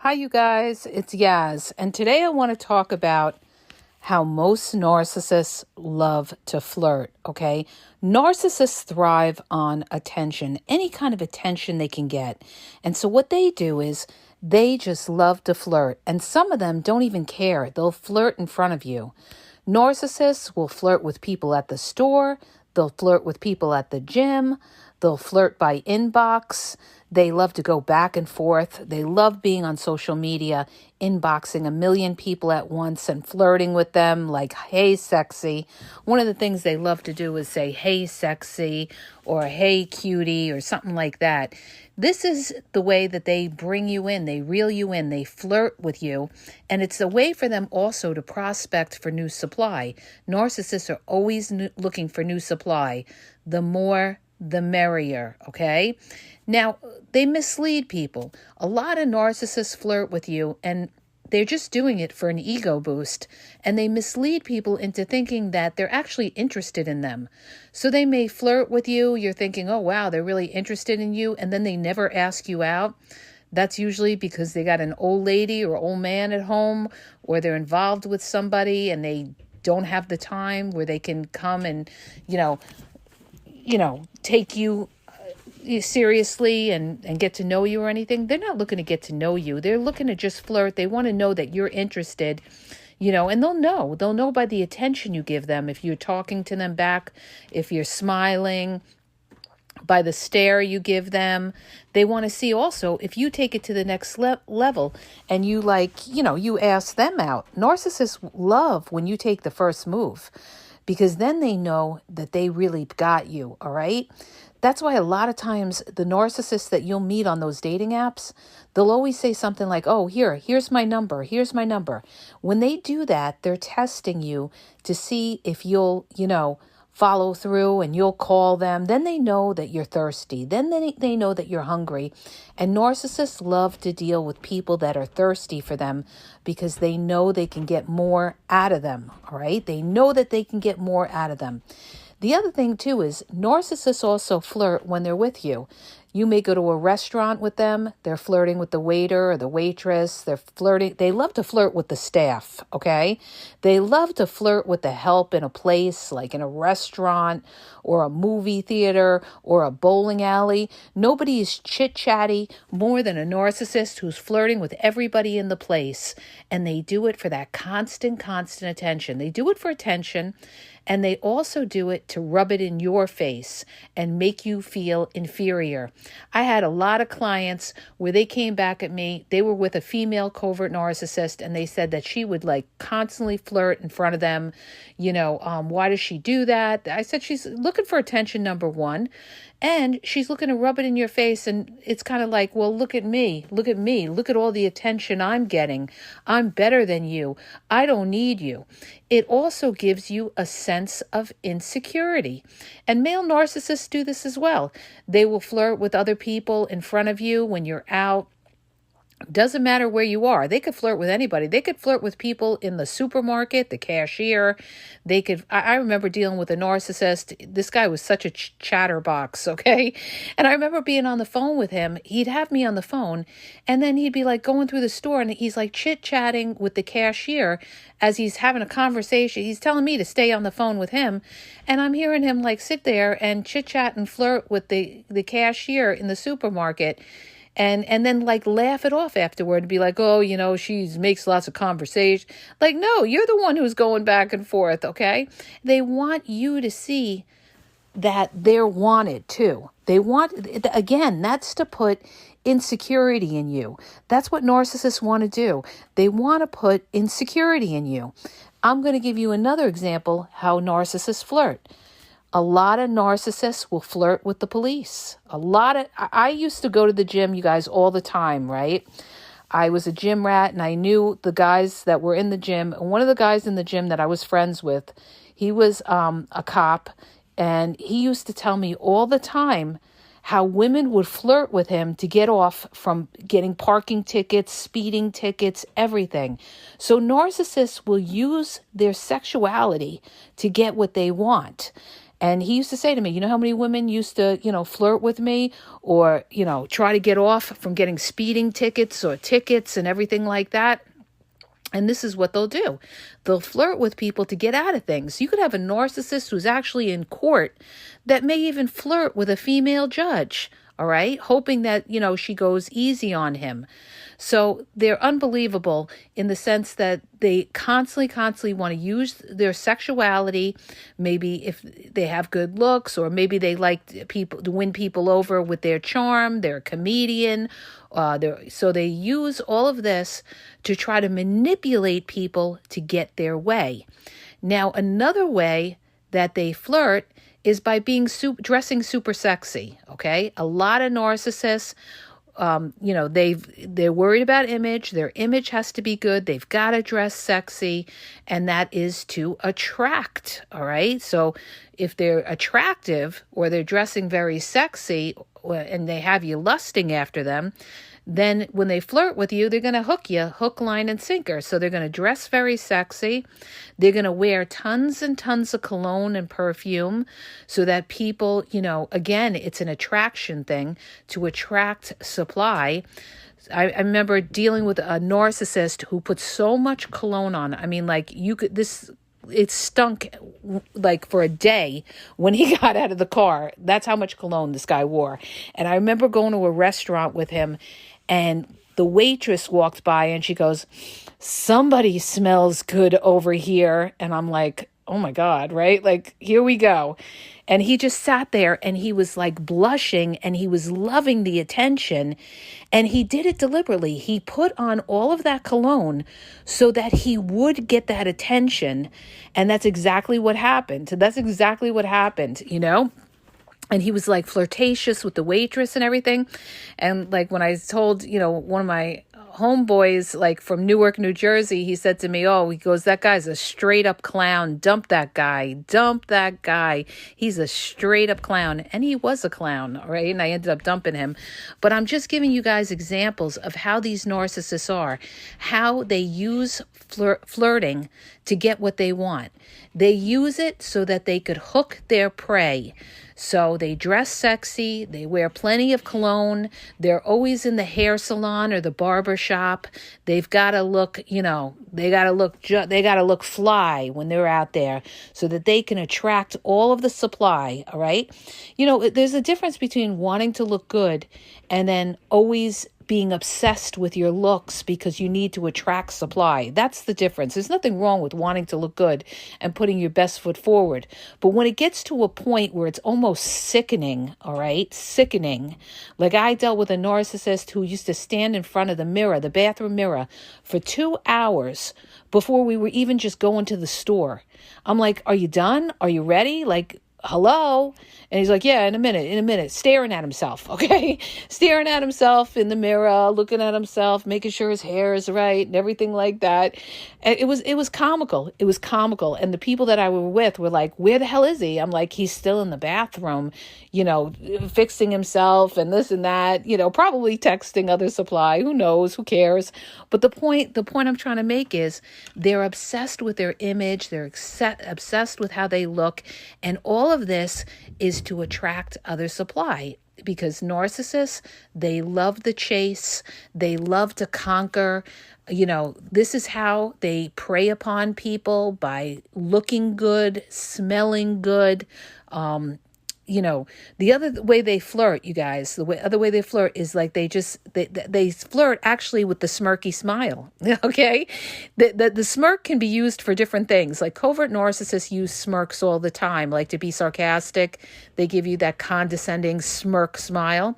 Hi, you guys. It's Yaz, and today I want to talk about how most narcissists love to flirt, okay? Narcissists thrive on attention, any kind of attention they can get. And so what they do is they just love to flirt, and some of them don't even care. They'll flirt in front of you. Narcissists will flirt with people at the store, they'll flirt with people at the gym, they'll flirt by inbox. They love to go back and forth. They love being on social media, inboxing a million people at once and flirting with them like, hey, sexy. One of the things they love to do is say, hey, sexy, or hey, cutie, or something like that. This is the way that they bring you in. They reel you in. They flirt with you. And it's a way for them also to prospect for new supply. Narcissists are always looking for new supply. The more, the merrier, okay? Now, they mislead people. A lot of narcissists flirt with you, and they're just doing it for an ego boost, and they mislead people into thinking that they're actually interested in them. So they may flirt with you. You're thinking, oh, wow, they're really interested in you, and then they never ask you out. That's usually because they got an old lady or old man at home, or they're involved with somebody and they don't have the time where they can come and, take you seriously and get to know you or anything. They're not looking to get to know you. They're looking to just flirt. They want to know that you're interested, and they'll know by the attention you give them. If you're talking to them back, if you're smiling, by the stare you give them. They want to see also if you take it to the next level and you you ask them out. Narcissists love when you take the first move, because then they know that they really got you, all right? That's why a lot of times the narcissists that you'll meet on those dating apps, they'll always say something like, oh, here's my number. Here's my number. When they do that, they're testing you to see if you'll, follow through and you'll call them. Then they know that you're thirsty. Then they know that you're hungry. And narcissists love to deal with people that are thirsty for them because they know they can get more out of them, all right? They know that they can get more out of them. The other thing, too, is narcissists also flirt when they're with you. You may go to a restaurant with them. They're flirting with the waiter or the waitress. They're flirting. They love to flirt with the staff, okay? They love to flirt with the help in a place, like in a restaurant or a movie theater or a bowling alley. Nobody is chit-chatty more than a narcissist who's flirting with everybody in the place. And they do it for that constant attention. They do it for attention. And they also do it to rub it in your face and make you feel inferior. I had a lot of clients where they came back at me. They were with a female covert narcissist, and they said that she would constantly flirt in front of them. Why does she do that? I said she's looking for attention, number one. And she's looking to rub it in your face. And it's kind of like, well, look at me. Look at all the attention I'm getting. I'm better than you. I don't need you. It also gives you a sense of insecurity. And male narcissists do this as well. They will flirt with other people in front of you when you're out. Doesn't matter where you are. They could flirt with anybody. They could flirt with people in the supermarket, the cashier. I remember dealing with a narcissist. This guy was such a chatterbox, okay? And I remember being on the phone with him. He'd have me on the phone, and then he'd be going through the store, and he's chit-chatting with the cashier as he's having a conversation. He's telling me to stay on the phone with him, and I'm hearing him sit there and chit-chat and flirt with the cashier in the supermarket. And then laugh it off afterward and be like, oh, she makes lots of conversation. No, you're the one who's going back and forth, okay? They want you to see that they're wanted too. They want, again, that's to put insecurity in you. That's what narcissists want to do. They want to put insecurity in you. I'm going to give you another example how narcissists flirt. A lot of narcissists will flirt with the police. I used to go to the gym, you guys, all the time, right? I was a gym rat and I knew the guys that were in the gym. And one of the guys in the gym that I was friends with, he was a cop, and he used to tell me all the time how women would flirt with him to get off from getting parking tickets, speeding tickets, everything. So narcissists will use their sexuality to get what they want. And he used to say to me, you know how many women used to, flirt with me or, try to get off from getting speeding tickets or tickets and everything like that? And this is what they'll do. They'll flirt with people to get out of things. You could have a narcissist who's actually in court that may even flirt with a female judge, all right, hoping that, she goes easy on him. So they're unbelievable in the sense that they constantly want to use their sexuality. Maybe if they have good looks, or maybe they like people to win people over with their charm. They're a comedian. So they use all of this to try to manipulate people to get their way. Now, another way that they flirt is by being dressing super sexy. Okay, a lot of narcissists. They're worried about image. Their image has to be good. They've got to dress sexy, and that is to attract. All right. So if they're attractive or they're dressing very sexy and they have you lusting after them, then when they flirt with you, they're going to hook you, hook, line, and sinker. So they're going to dress very sexy. They're going to wear tons and tons of cologne and perfume so that people, again, it's an attraction thing to attract supply. I remember dealing with a narcissist who put so much cologne on. I mean, it stunk like for a day when he got out of the car. That's how much cologne this guy wore. And I remember going to a restaurant with him, and the waitress walked by and she goes, "Somebody smells good over here." And I'm like, oh my God, right? Like, here we go. And he just sat there and he was like blushing and he was loving the attention. And he did it deliberately. He put on all of that cologne so that he would get that attention. And that's exactly what happened. And he was like flirtatious with the waitress and everything. And like when I told, one of my homeboys, like from Newark, New Jersey, he said to me, he goes, "That guy's a straight up clown. Dump that guy. He's a straight up clown." And he was a clown, right? And I ended up dumping him. But I'm just giving you guys examples of how these narcissists are, how they use flirting to get what they want. They use it so that they could hook their prey. So they dress sexy, they wear plenty of cologne, they're always in the hair salon or the barber shop. They've got to look, they got to look fly when they're out there so that they can attract all of the supply, all right? There's a difference between wanting to look good and then always being obsessed with your looks because you need to attract supply. That's the difference. There's nothing wrong with wanting to look good and putting your best foot forward. But when it gets to a point where it's almost sickening, all right? Sickening. Like I dealt with a narcissist who used to stand in front of the mirror, the bathroom mirror, for 2 hours before we were even just going to the store. I'm like, "Are you done? Are you ready? Like, hello?" And he's like, "Yeah, in a minute, staring at himself." Okay. Staring at himself in the mirror, looking at himself, making sure his hair is right and everything like that. And it was comical. It was comical. And the people that I were with were like, "Where the hell is he?" I'm like, "He's still in the bathroom, fixing himself and this and that, probably texting other supply. Who knows? Who cares?" But the point I'm trying to make is they're obsessed with their image. They're obsessed with how they look. And all of this is to attract other supply, because narcissists, they love the chase. They love to conquer. This is how they prey upon people, by looking good, smelling good. The other way they flirt, you guys, other way they flirt is like they flirt actually with the smirky smile. Okay. The smirk can be used for different things. Like covert narcissists use smirks all the time, like to be sarcastic. They give you that condescending smirk smile.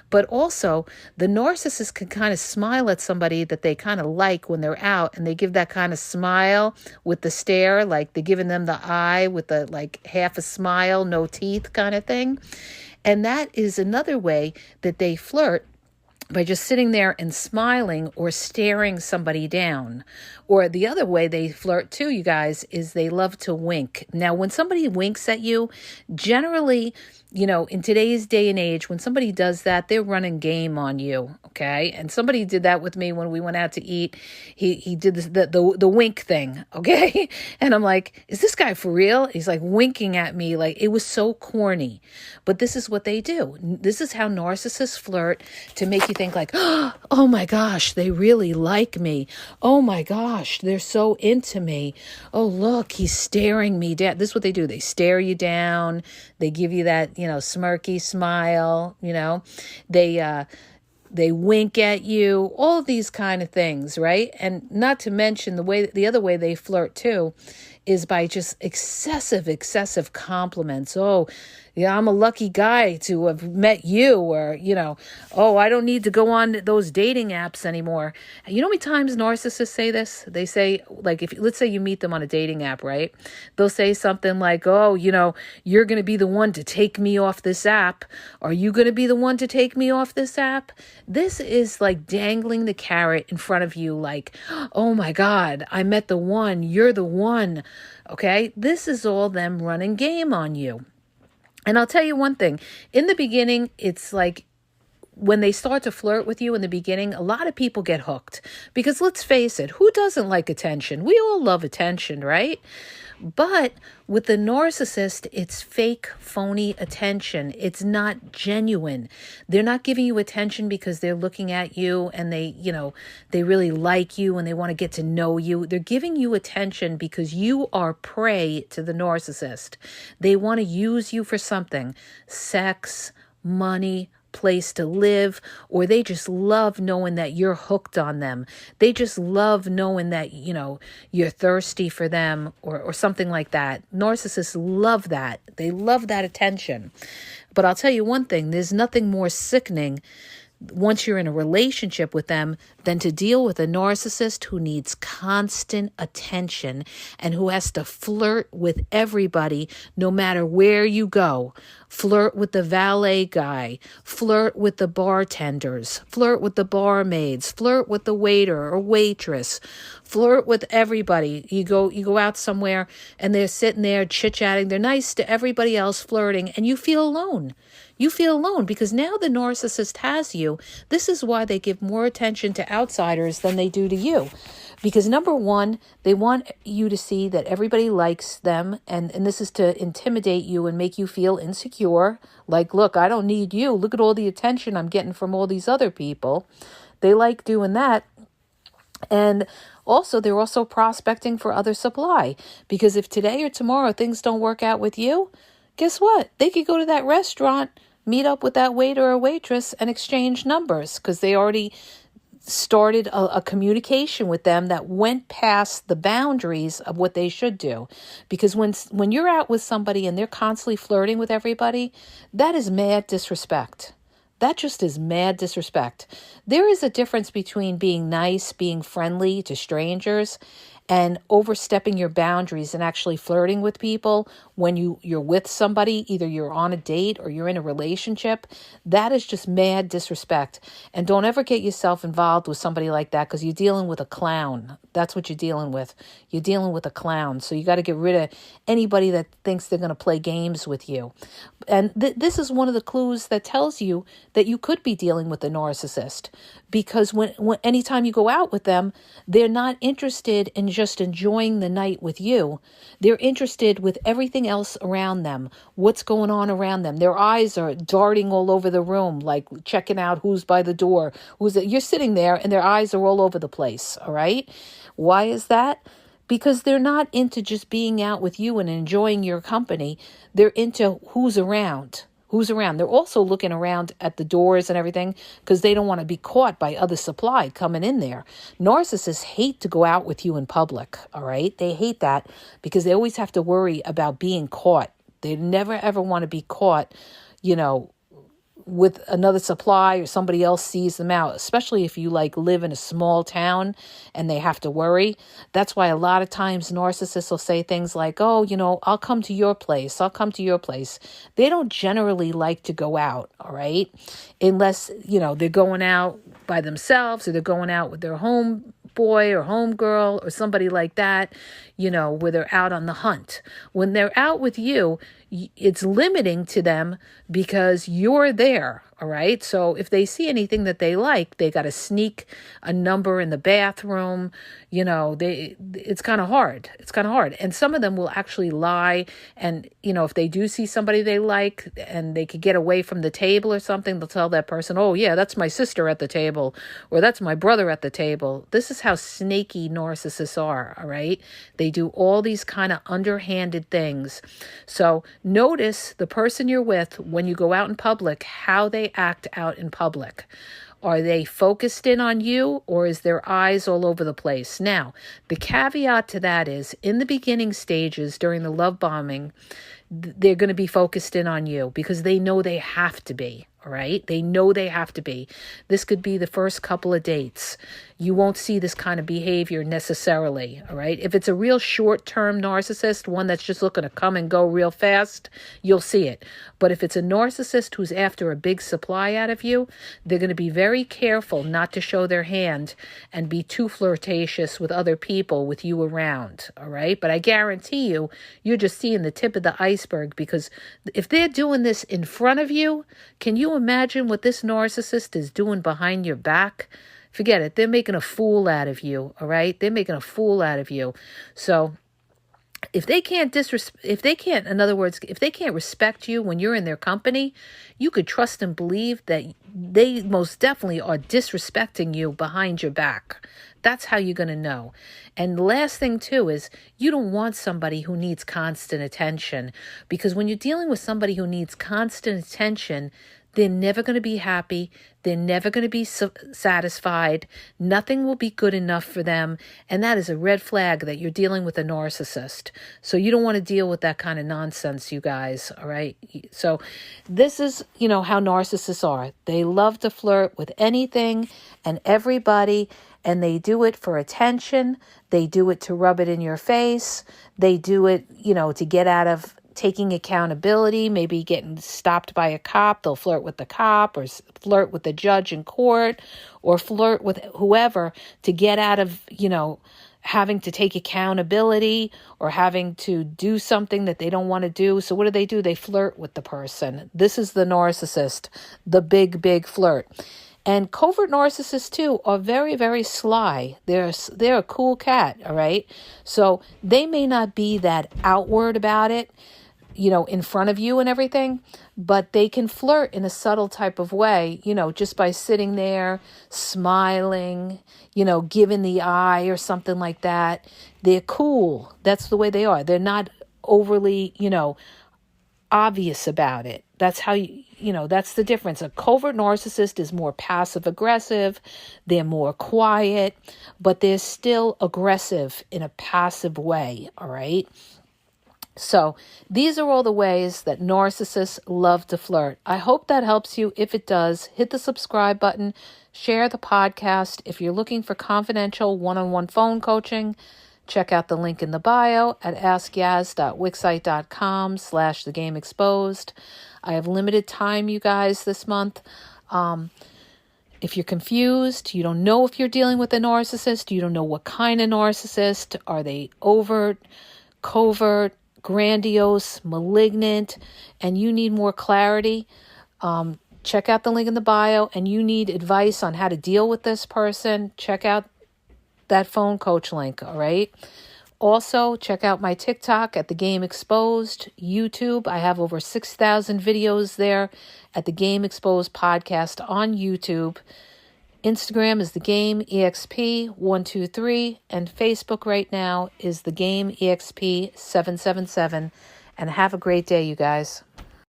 But also, the narcissist can kind of smile at somebody that they kind of like when they're out, and they give that kind of smile with the stare, like they're giving them the eye with the like half a smile, no teeth kind of thing. And that is another way that they flirt, by just sitting there and smiling or staring somebody down. Or the other way they flirt too, you guys, is they love to wink. Now, when somebody winks at you, generally in today's day and age, when somebody does that, they're running game on you. Okay. And somebody did that with me when we went out to eat. He did this, the wink thing. Okay. And I'm like, is this guy for real? He's like winking at me. Like, it was so corny, but this is what they do. This is how narcissists flirt, to make you think like, oh my gosh, they really like me. Oh my gosh, they're so into me. Oh, look, he's staring me down. This is what they do. They stare you down. They give you that, smirky smile, they wink at you, all of these kind of things, right? And not to mention the other way they flirt too is by just excessive compliments. Oh, yeah, I'm a lucky guy to have met you, or, oh, I don't need to go on those dating apps anymore. You know how many times narcissists say this? They say, like, let's say you meet them on a dating app, right? They'll say something like, oh, you're going to be the one to take me off this app. Are you going to be the one to take me off this app? This is like dangling the carrot in front of you, like, oh my God, I met the one, you're the one. Okay, this is all them running game on you. And I'll tell you one thing, in the beginning, it's like when they start to flirt with you in the beginning, a lot of people get hooked, because let's face it, who doesn't like attention? We all love attention, right? But with the narcissist, it's fake, phony attention. It's not genuine. They're not giving you attention because they're looking at you and they really like you and they want to get to know you. They're giving you attention because you are prey to the narcissist. They want to use you for something: sex, money, place to live, or they just love knowing that you're hooked on them. They just love knowing that, you're thirsty for them, or something like that. Narcissists love that. They love that attention. But I'll tell you one thing, there's nothing more sickening once you're in a relationship with them than to deal with a narcissist who needs constant attention and who has to flirt with everybody no matter where you go. Flirt with the valet guy, flirt with the bartenders, flirt with the barmaids, flirt with the waiter or waitress, flirt with everybody. You go out somewhere and they're sitting there chit-chatting. They're nice to everybody else, flirting, and you feel alone. You feel alone because now the narcissist has you. This is why they give more attention to outsiders than they do to you. Because number one, they want you to see that everybody likes them. And this is to intimidate you and make you feel insecure. Like, look, I don't need you. Look at all the attention I'm getting from all these other people. They like doing that. And also, they're also prospecting for other supply. Because if today or tomorrow things don't work out with you, guess what? They could go to that restaurant, meet up with that waiter or waitress and exchange numbers because they already started a communication with them that went past the boundaries of what they should do. Because when you're out with somebody and they're constantly flirting with everybody, that is mad disrespect. That just is mad disrespect. There is a difference between being nice, being friendly to strangers, and overstepping your boundaries and actually flirting with people when you're with somebody, either you're on a date or you're in a relationship. That is just mad disrespect. And don't ever get yourself involved with somebody like that because you're dealing with a clown. That's what you're dealing with. You're dealing with a clown. So you got to get rid of anybody that thinks they're going to play games with you. And this is one of the clues that tells you that you could be dealing with a narcissist, because when anytime you go out with them, they're not interested in just enjoying the night with you. They're interested with everything else around them, what's going on around them. Their eyes are darting all over the room, like checking out who's by the door. You're sitting there and their eyes are all over the place, all right? Why is that? Because they're not into just being out with you and enjoying your company. They're into who's around. They're also looking around at the doors and everything because they don't want to be caught by other supply coming in there. Narcissists hate to go out with you in public, all right? They hate that because they always have to worry about being caught. They never, ever want to be caught, with another supply or somebody else sees them out, especially if you live in a small town and they have to worry. That's why a lot of times narcissists will say things like, oh, I'll come to your place. They don't generally like to go out, all right? Unless, they're going out by themselves or they're going out with their home boy or home girl or somebody like that, where they're out on the hunt. When they're out with you, it's limiting to them because you're there. All right. So if they see anything that they like, they got to sneak a number in the bathroom. It's kind of hard. It's kind of hard. And some of them will actually lie. And, if they do see somebody they like and they could get away from the table or something, they'll tell that person, oh yeah, that's my sister at the table, or that's my brother at the table. This is how snaky narcissists are. All right. They do all these kind of underhanded things. So notice the person you're with when you go out in public, how they act out in public. Are they focused in on you, or is their eyes all over the place? Now, the caveat to that is in the beginning stages during the love bombing, they're going to be focused in on you because they know they have to be. All right. They know they have to be. This could be the first couple of dates. You won't see this kind of behavior necessarily. All right. If it's a real short-term narcissist, one that's just looking to come and go real fast, you'll see it. But if it's a narcissist who's after a big supply out of you, they're going to be very careful not to show their hand and be too flirtatious with other people with you around. All right. But I guarantee you, you're just seeing the tip of the iceberg, because if they're doing this in front of you, can you imagine what this narcissist is doing behind your back? Forget it. They're making a fool out of you. All right. They're making a fool out of you. So if they can't in other words, if they can't respect you when you're in their company, you could trust and believe that they most definitely are disrespecting you behind your back. That's how you're going to know. And the last thing too is you don't want somebody who needs constant attention, because when you're dealing with somebody who needs constant attention, they're never going to be happy. They're never going to be satisfied. Nothing will be good enough for them. And that is a red flag that you're dealing with a narcissist. So you don't want to deal with that kind of nonsense, you guys. All right. So this is, how narcissists are. They love to flirt with anything and everybody. And they do it for attention. They do it to rub it in your face. They do it, to get out of taking accountability, maybe getting stopped by a cop. They'll flirt with the cop, or flirt with the judge in court, or flirt with whoever to get out of, having to take accountability or having to do something that they don't want to do. So what do? They flirt with the person. This is the narcissist, the big, big flirt. And covert narcissists, too, are very, very sly. They're a cool cat, all right? So they may not be that outward about it, in front of you and everything, but they can flirt in a subtle type of way, just by sitting there, smiling, giving the eye or something like that. They're cool. That's the way they are. They're not overly, obvious about it. That's how that's the difference. A covert narcissist is more passive aggressive. They're more quiet, but they're still aggressive in a passive way. All right. So these are all the ways that narcissists love to flirt. I hope that helps you. If it does, hit the subscribe button, share the podcast. If you're looking for confidential one-on-one phone coaching, check out the link in the bio at askyaz.wixsite.com/thegameexposed. I have limited time, you guys, this month. If you're confused, you don't know if you're dealing with a narcissist, you don't know what kind of narcissist, are they overt, covert, grandiose, malignant, and you need more clarity, check out the link in the bio. And you need advice on how to deal with this person, check out that phone coach link, all right? Also, check out my TikTok at The Game Exposed, YouTube. I have over 6,000 videos there at The Game Exposed podcast on YouTube. Instagram is The Game EXP123, and Facebook right now is The Game EXP777. And have a great day, you guys.